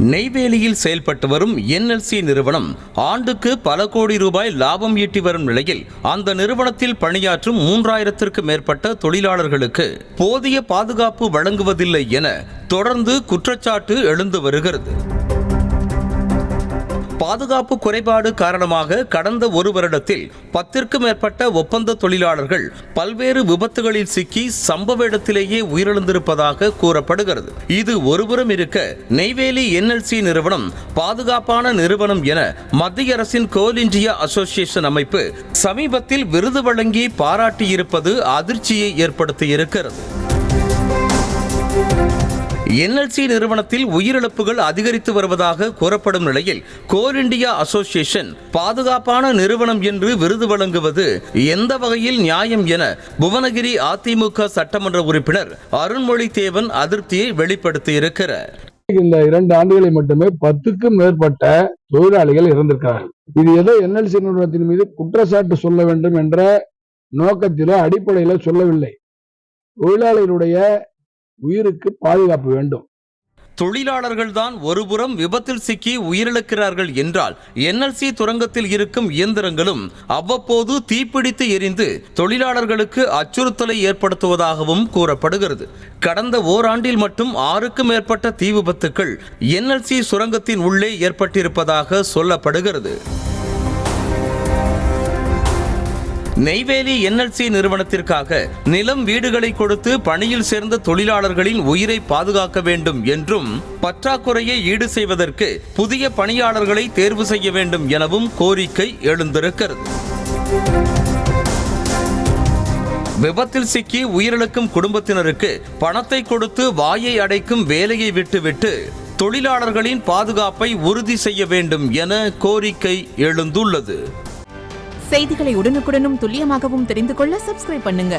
நெய்வேலியில் செயல்பட்டு வரும் NLC நிறுவனம் ஆண்டுக்கு பல கோடி ரூபாய் லாபம் ஈட்டி வரும் நிலையில் அந்த நிறுவனத்தில் பணியாற்றும் 3000க்கும் மேற்பட்ட தொழிலாளர்களுக்கு போதிய பாதுகாப்பு வழங்குவதில்லை என தொடர்ந்து குற்றச்சாட்டு எழுந்து வருகிறது. பாதுகாப்பு குறைபாடு காரணமாக கடந்த ஒரு வருடத்தில் 10க்கும் மேற்பட்ட ஒப்பந்த தொழிலாளர்கள் பல்வேறு விபத்துகளில் சிக்கி சம்பவ இடத்திலேயே உயிரிழந்திருப்பதாக கூறப்படுகிறது. இது ஒருபுறம் இருக்க, நெய்வேலி NLC நிறுவனம் பாதுகாப்பான நிறுவனம் என மத்திய அரசின் கோல் இந்தியா அசோசியேஷன் அமைப்பு சமீபத்தில் விருது வழங்கி பாராட்டியிருப்பது அதிர்ச்சியை ஏற்படுத்தியிருக்கிறது. NLC நிறுவனத்தில் உயிரிழப்புகள் அதிகரித்து வருவதாக கூறப்படும் நிலையில் கோல் இந்தியா அசோசியேஷன் பாதுகாப்பான நிறுவனம் என்று விருது வழங்குவது எந்த வகையில் நியாயம் என புவனகிரி அதிமுக சட்டமன்ற உறுப்பினர் அருண்மொழி தேவன் அதிருப்தியை வெளிப்படுத்தியிருக்கிறார். இந்த 2 ஆண்டுகளில் மட்டுமே 10க்கும் மேற்பட்ட தொழிலாளிகள் இறந்திருக்கிறார்கள். இது ஏதோ NLC நிறுவனத்தின் மீது குற்றச்சாட்டு சொல்ல வேண்டும் என்ற நோக்கத்திலோ அடிப்படையில சொல்லவில்லை. தொழிலாளர்களுடைய உயிருக்கு பாதுகாப்பு வேண்டும். தொழிலாளர்கள்தான் ஒருபுறம் விபத்தில் சிக்கி உயிரிழக்கிறார்கள் என்றால் NLC துரங்கத்தில் இருக்கும் இயந்திரங்களும் அவ்வப்போது தீப்பிடித்து எரிந்து தொழிலாளர்களுக்கு அச்சுறுத்தலை ஏற்படுத்துவதாகவும் கூறப்படுகிறது. கடந்த ஓராண்டில் மட்டும் 6க்கும் மேற்பட்ட தீ விபத்துக்கள் NLC சுரங்கத்தின் உள்ளே ஏற்பட்டிருப்பதாக சொல்லப்படுகிறது. நெய்வேலி NLC நிறுவனத்திற்காக நிலம் வீடுகளை கொடுத்து பணியில் சேர்ந்த தொழிலாளர்களின் உயிரை பாதுகாக்க வேண்டும் என்றும் பற்றாக்குறையை ஈடு செய்வதற்கு புதிய பணியாளர்களை தேர்வு செய்ய வேண்டும் எனவும் கோரிக்கை எழுந்திருக்கிறது. விபத்தில் சிக்கி உயிரிழக்கும் குடும்பத்தினருக்கு பணத்தை கொடுத்து வாயை அடைக்கும் வேலையை விட்டுவிட்டு தொழிலாளர்களின் பாதுகாப்பை உறுதி செய்ய வேண்டும் என கோரிக்கை எழுந்துள்ளது. செய்திகளை உடனுக்குடனும் துல்லியமாகவும் தெரிந்து கொள்ள சப்ஸ்கிரைப் பண்ணுங்க.